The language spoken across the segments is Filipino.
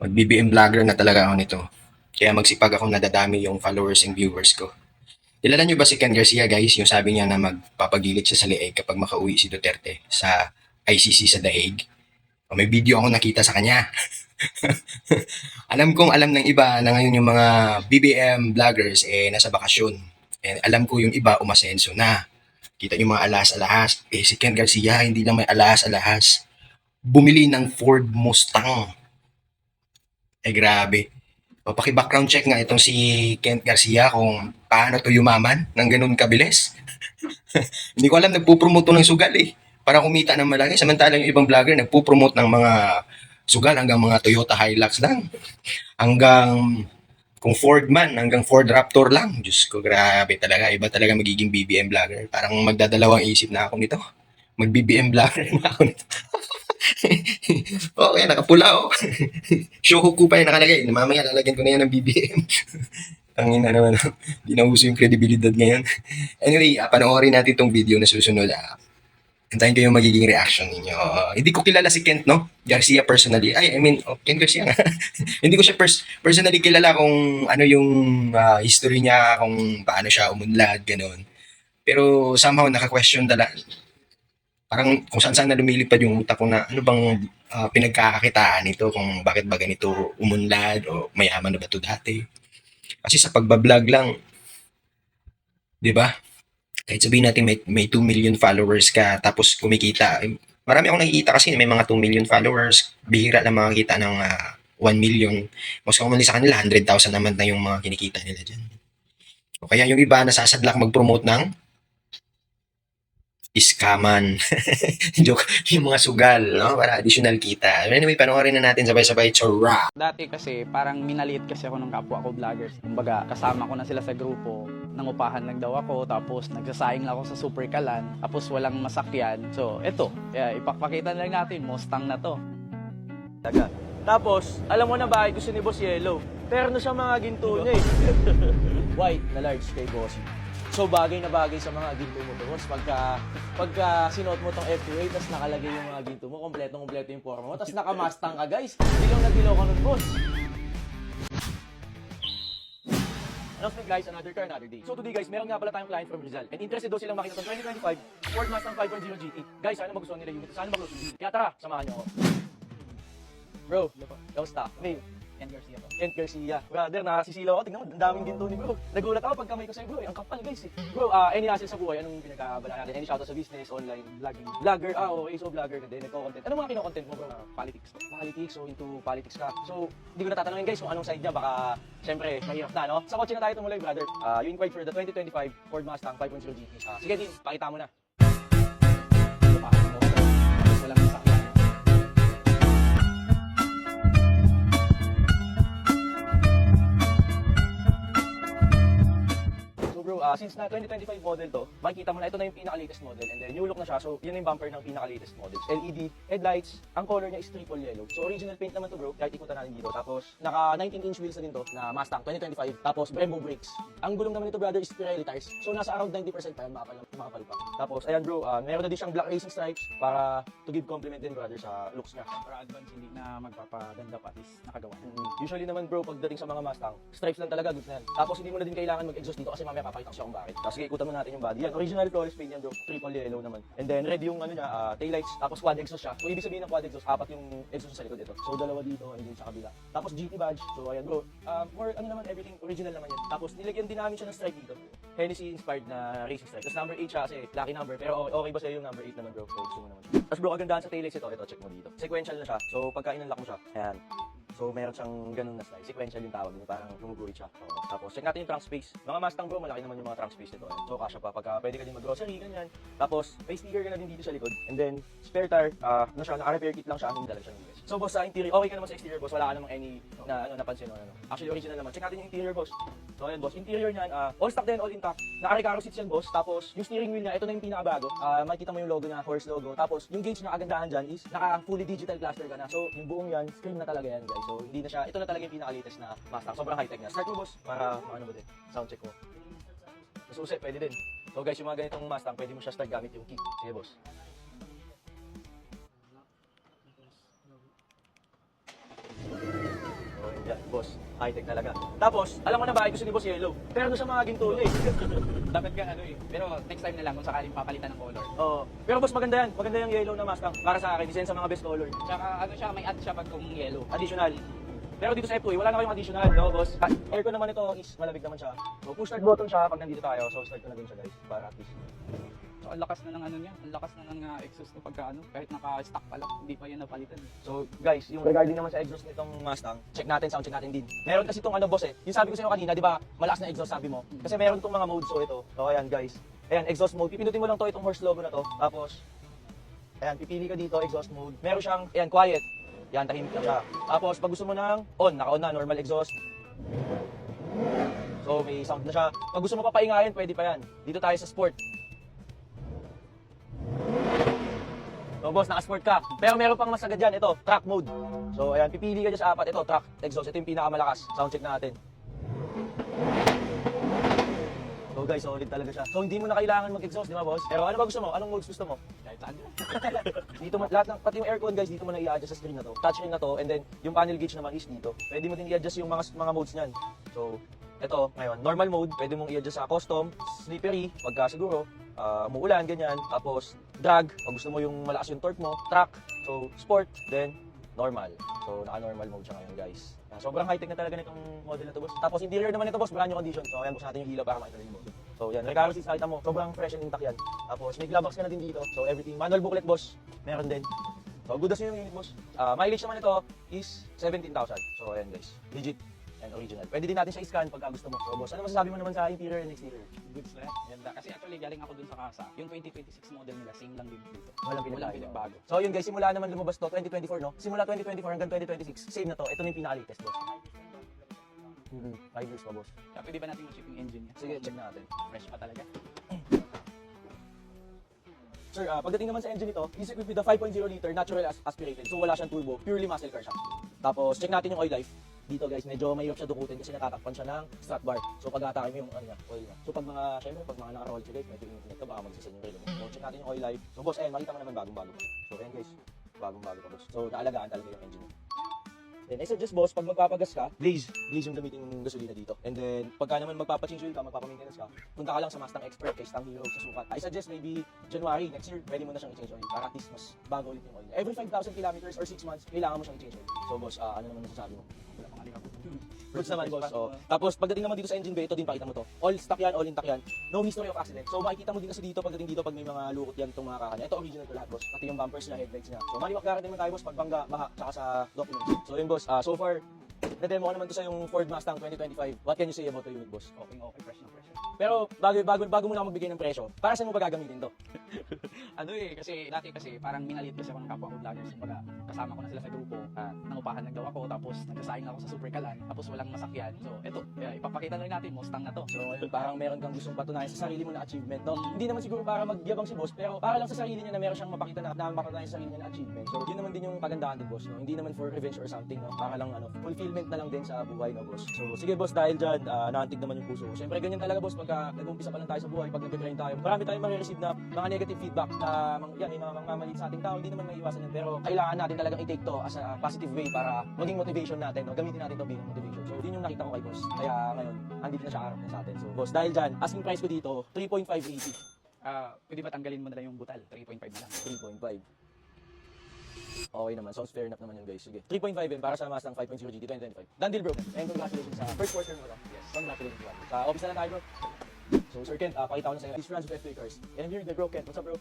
Mag-BBM vlogger na talaga ako nito. Kaya magsipag ako nadadami yung followers and viewers ko. Kilala niyo ba si Ken Garcia, guys? Yung sabi niya na magpapagilit siya sa leeg kapag makauwi si Duterte sa ICC sa The Hague. May video ako nakita sa kanya. Alam kong alam ng iba na ngayon yung mga BBM vloggers nasa bakasyon. And alam ko yung iba umasenso na. Kita yung mga alas-alahas. Si Ken Garcia hindi lang may alas-alahas. Bumili ng Ford Mustang. Grabe. O, paki-background check nga itong si Kent Garcia kung paano to yumaman ng ganun kabilis. Hindi ko alam, nagpupromote to ng sugal eh. Para kumita ng malaki. Samantalang yung ibang vlogger nagpupromote ng mga sugal hanggang mga Toyota Hilux lang. Hanggang kung Ford man, hanggang Ford Raptor lang. Diyos ko, grabe talaga. Iba talaga magiging BBM vlogger. Parang magdadalawang isip na ako nito. Mag-BBM vlogger na ako nito. Okay, nakapula oh. Showhook ko pa yung nakalagay. Mamaya lalagyan ko na yan ng BBM. Tangin na naman. Hindi na uso yung credibilidad ngayon. Anyway, panoorin natin tong video na susunod. Antayin ko yung magiging reaction ninyo. Hindi ko kilala si Kent, no? Garcia personally. Kent Garcia nga. Hindi ko siya personally kilala kung ano yung history niya, kung paano siya umunlad, ganun. Pero somehow naka-question talaga. Parang kung saan-saan na lumilipad yung utak ko na ano bang pinagkakakitaan nito, kung bakit ba ganito umunlad o mayaman na ba ito dati. Kasi sa pagbablog lang, di ba? Kahit sabihin natin may 2 million followers ka tapos kumikita. Marami akong nakikita kasi may mga 2 million followers. Bihira lang makakita ng 1 million. Mas commonly sa kanila, 100,000 naman na yung mga kinikita nila dyan. O kaya yung iba nasasadlak mag-promote ng iskaman. Joke, yung mga sugal, no? Para additional kita. Anyway, panoorin na natin sabay-sabay. Chora! Dati kasi parang minaliit kasi ako ng kapwa ko vloggers. Kumbaga, kasama ko na sila sa grupo. Nangupahan lang daw ako, tapos nagsasayang lang ako sa super kalan, tapos walang masakyan. So, eto, ipakpakita na lang natin, Mustang na to. Tapos, alam mo na ba, gusto ni Boss Yellow. Terno siya mga ginto niya eh. White na large kay Boss. So, bagay na bagay sa mga ginto mo to, Boss. Pagka sinuot mo tong FUA, tapos nakalagay yung mga ginto mo, kompleto yung forma mo, tapos naka-Mustang ka, guys. Dilaw ka nun, Boss. Announcement guys, another car, another day. So today guys, meron nga pala tayong client from Rizal. And interested daw silang makita ng 2025 Ford Mustang 5.0 GT. Guys, sana magustuhan nila yung unit. Sana magustuhan nila. Kaya tara, samahan niyo ako. Bro, kamusta? Name? Ken Garcia po. Kent Garcia. Brother, nakasisilaw ako. Tingnan mo, ang daming ginto ni bro. Nagulat ako pag kamay ko sa'yo bro. Ang kapal guys eh. Bro, any hassle sa buhay? Anong pinagkabala natin? Any shoutout sa business, online, vlogging? Vlogger? Okay, so vlogger ka din. Nagko-content. Anong mga kino-content mo bro? Politics po. Politics, so into politics ka. So, hindi ko natatanungin guys kung anong side niya. Baka, syempre, mahirap na, no? Sa kotse na tayo tumuloy, brother. You inquired for the 2025 Ford Mustang 5.0 GT. Sige din, pakita mo na. Tapos walang masakyan. Since na 2025 model to, makikita mo na ito na yung pinaka-latest model and then new look na siya. So, yun yung bumper ng pinaka-latest models. LED, headlights, ang color niya is triple yellow. So, original paint naman to bro, kahit ikutan natin dito. Tapos, naka 19-inch wheels na din to na Mustang 2025. Tapos, Brembo brakes. Ang gulong naman nito brother is Pirelli tires. So, nasa around 90% pa yan, makapal pa. Tapos, ayan bro, meron na din siyang black racing stripes para to give compliment din brother sa looks niya. Para advance, hindi na magpapaganda pa, at least nakagawa. Usually naman bro, pagdating sa mga Mustang, stripes lang talaga, goods na yan. Tapos, hindi mo na din kailangan mag-exhaust dito kasi mamaya papakita ko siya kung bakit. Tapos sige, ikutan mo natin yung body. Yan, original flawless paint yan bro. Triple yellow naman. And then red yung ano niya, taillights. Tapos quad exhaust siya. So ibig sabihin ng quad exhaust, apat yung exhaust sa likod ito. So dalawa dito and then sa kabila. Tapos GT badge. So ayan bro. More ano naman, everything original naman yan. Tapos nilagyan din namin siya ng stripe dito. Hennessy inspired na racing stripe. Tapos number 8 siya kasi lucky number. Pero okay ba sa'yo yung number 8 naman bro? So gusto mo naman siya. Tapos bro, kagandahan sa taillights ito. Ito, check mo dito. Sequential na siya. So pagka inunlock mo siya, ayan. So meron siyang ganun na slide. Sequential yung tawag niya, parang lumuguhit siya. Tapos check natin yung trunk space. Mga Mustang bro, malaki naman yung mga trunk space nito. So kasya pa pagka pwede ka din mag-grocery, ganyan. Tapos may speaker ka na din dito sa likod. And then spare tire, ano siya, naka-repair kit lang siya, hindi dalag siya ng US. So boss, sa interior, okay ka naman sa exterior boss, wala ka namang any na napansin o ano. Actually original naman. Check natin yung interior boss. So ayan boss, interior niyan, all stock din, all intact. Naka-recaro seats yan boss. Tapos yung steering wheel niya, ito na yung pinakabago. Makikita mo yung logo niya, Horse logo. Tapos yung gauge na kagandahan dyan is naka fully digital cluster ka na. So yung buong yan, screen na talaga yan guys. So hindi na siya, ito na talaga yung pinaka-latest na Mustang. Sobrang high-tech niya. Start mo boss, para ano ba din, sound check mo. Masusi, pwede din. So guys, yung mga ganitong Mustang, pwede mo siya start gamit yung key. Sige boss. Yan, boss. High-tech talaga. Tapos, alam mo na bakit gusto ni Boss Yellow. Pero doon sa mga ginto niya Dapat ka ano eh. Pero next time na lang kung sakaling papalitan ng color. Oo. Pero boss, maganda yan. Maganda yung yellow na Mustang. Para sa akin, isa yan sa mga best color. Tsaka ano siya, may add siya pag kung yellow. Additional. Pero dito sa F2, wala na kayong additional, no, boss? Aircon naman ito is malamig naman siya. So, push start button siya pag nandito tayo. So, start ko na din siya, guys. Para at least. So, ang lakas na ng ano niya. Ang lakas na ng exhaust na pagka ano. Kahit naka-stock pa lang, hindi pa yan napalitan. So, guys, yung regarding naman sa exhaust nitong Mustang, check natin, sound check natin din. Meron kasi itong ano, boss eh. Yung sabi ko sa inyo kanina, di ba, malakas na exhaust sabi mo. Kasi meron itong mga modes, so ito. So, ayan, guys. Ayan, exhaust mode. Pipindutin mo lang to, itong horse logo na to. Tapos, ayan, pipili ka dito, exhaust mode. Meron siyang, ayan, quiet. Yan, tahimik lang siya. Tapos, pag gusto mo ng on, naka-on na, normal exhaust. So, may sound na siya. Pag gusto mo pa paingayin, pwede pa yan. Dito tayo sa sport. So, boss, naka-sport ka. Pero meron pang mas agad dyan. Ito, track mode. So, ayan, pipili ka dyan sa apat. Ito, track exhaust. Ito yung pinakamalakas. Sound check natin. So, guys, solid talaga siya. So, hindi mo na kailangan mag-exhaust, di ba, boss? Pero ano ba gusto mo? Anong modes gusto mo? Kahit saan yun. Dito mo, lahat ng, pati yung aircon, guys, dito mo na i-adjust sa screen na to. Touchscreen na to, and then, yung panel gauge naman is dito. Pwede mo din i-adjust yung mga modes niyan. So, ito, ngayon, normal mode, pwede mong i-adjust sa custom, slippery, pagka siguro, umuulan, ganyan. Tapos, drag, pag gusto mo yung malakas yung torque mo, track, so, sport, then, normal. So, naka-normal mode siya ngayon, guys. Sobrang high-tech na talaga nitong model na to, boss. Tapos, interior naman ito, boss, brand new condition. So, ayan, buksan natin yung hila para makita rin yung motor. So, yan, recaro seats, nakita mo, sobrang fresh and intact yan. Tapos, may glove box ka na din dito. So, everything. Manual booklet, boss, meron din. So, good as yung unit, boss. Mileage naman ito is 17,000. So, ayan, guys. Legit and original. Pwede din natin siya i-scan pagka gusto mo. So, boss, ano masasabi mo naman sa interior and exterior? Goods na yan. Ganda. Kasi actually, galing ako dun sa kasa. Yung 2026 model nila, same lang din dito. Walang Walang pinagbago. pinagbago. So, yun, guys, simula naman lumabas to, 2024, no? Simula 2024 hanggang 2026, same na to. Ito na yung pinaka-latest, boss. 5 years pa, boss. Kaya pwede ba natin ma-check yung engine niya? Sige, check natin. Fresh pa talaga. Sir, pagdating naman sa engine nito, is equipped with a 5.0 liter natural aspirated. So wala siyang turbo, purely muscle car siya. Tapos check natin yung oil life. Dito guys, medyo mahirap siya dukutin kasi natatakpan siya ng strut bar. So pag atake mo yung ano niya, oil niya. So pag mga, syempre pag mga naka-roll siya guys, medyo init ka, baka magsisin yung relo mo. So check natin yung oil life. So boss, ayan, makita mo naman bagong-bago. So ayan guys, bagong-bago pa boss. So naalagaan talaga yung engine. Then I suggest boss, pag magpapagas ka, blaze yung gamitin yung gasolina dito. And then, pagka naman magpapachange oil ka, magpapamaintenance ka, punta ka lang sa Mustang Expert kay Stang Hero sa sukat. I suggest maybe January next year, pwede mo na siyang i-change oil para at least mas bago ulit yung oil. Every 5,000 kilometers or 6 months, kailangan mo siyang i-change oil. So boss, ano naman masasabi mo? Wala pang alika. Goods naman boss. Oh. Tapos pagdating naman dito sa engine bay, ito din pakita mo to. All stock yan, all intact yan. No history of accident. So makikita mo din kasi dito pagdating dito pag may mga lukot yan itong mga kakanya. Ito original to lahat boss. Pati yung bumpers niya, headlights niya. So maniwak naman tayo boss pag bangga, baha, tsaka sa documents. So yun boss, so far na-demo ko naman to sa yung Ford Mustang 2025. What can you say about the unit, boss? Okay, fresh na fresh. Pero bago mo na ako magbigay ng presyo, para saan mo ba gagamitin to? Ano eh, kasi dati kasi parang minalit kasi ako ng kapwa ko vloggers. Kumbaga, kasama ko na sila sa grupo. Nangupahan lang daw ako, tapos nagsasaing ako sa Super Kalan, tapos walang masakyan. So, eto, ipapakita na rin natin, Mustang na to. So yun, parang meron kang gustong patunayan sa sarili mo na achievement, no? Hindi naman siguro para magyabang si boss, pero para lang sa sarili niya na meron siyang mapakita na mapatunayan sa sarili niya na achievement. So yun naman din yung kagandahan din, boss, no? Hindi naman for revenge or something, no? Para lang fulfillment na lang din sa buhay, no, boss? So sige, boss, dahil dyan, naantig naman yung puso ko. Siyempre, ganyan talaga, boss, pagka nag-umpisa pa lang tayo sa buhay, pag nag-grind tayo, marami tayong ma-receive na mga negative feedback na may mga mamalit sa ating tao, hindi naman maiiwasan yan. Pero kailangan natin talagang i-take to as a positive way para maging motivation natin, no? Gamitin natin to bilang motivation. So yun yung nakita ko kay boss. Kaya ngayon, andito na siya harap na sa atin. So boss, dahil dyan, asking price ko dito, 3.580. Pwede ba tanggalin mo na lang yung butal? 3.5 na lang. 3.5. Okay naman, sounds fair enough naman yun guys. Sige, 3.5 yun para sa Mustang 5.0 GT 2025. Done deal bro. And congratulations sa first quarter mo lang. Yes, congratulations bro. Sa office na lang tayo bro. So Sir Kent, pakita ko na sa'yo. These runs with F2 cars. And I'm here with bro Kent. What's up bro?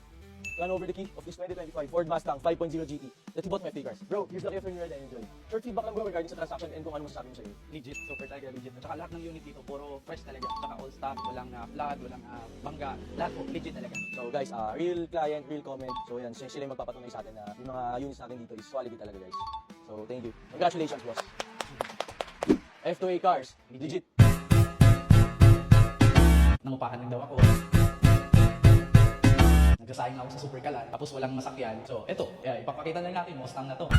Run over the key of this 2025 Ford Mustang 5.0 GT that he bought from F2 cars. Bro, here's the key for your ride and enjoy. Short feedback lang bro regarding sa transaction and kung ano masasabi mo sa'yo. Legit, super talaga legit. At saka lahat ng unit dito, puro fresh talaga. At saka all stock, walang flood, walang bangga. Lahat po, legit talaga. So guys, real client, real comment. So yan, sila yung magpapatunay sa atin na yung mga units natin dito is quality talaga guys. So thank you. Congratulations boss. F2A cars, legit. Nangupahan lang daw ako. Nagsasaing ako sa Super Kalan, tapos walang masakyan. So, eto, ipapakita na natin, Mustang na to.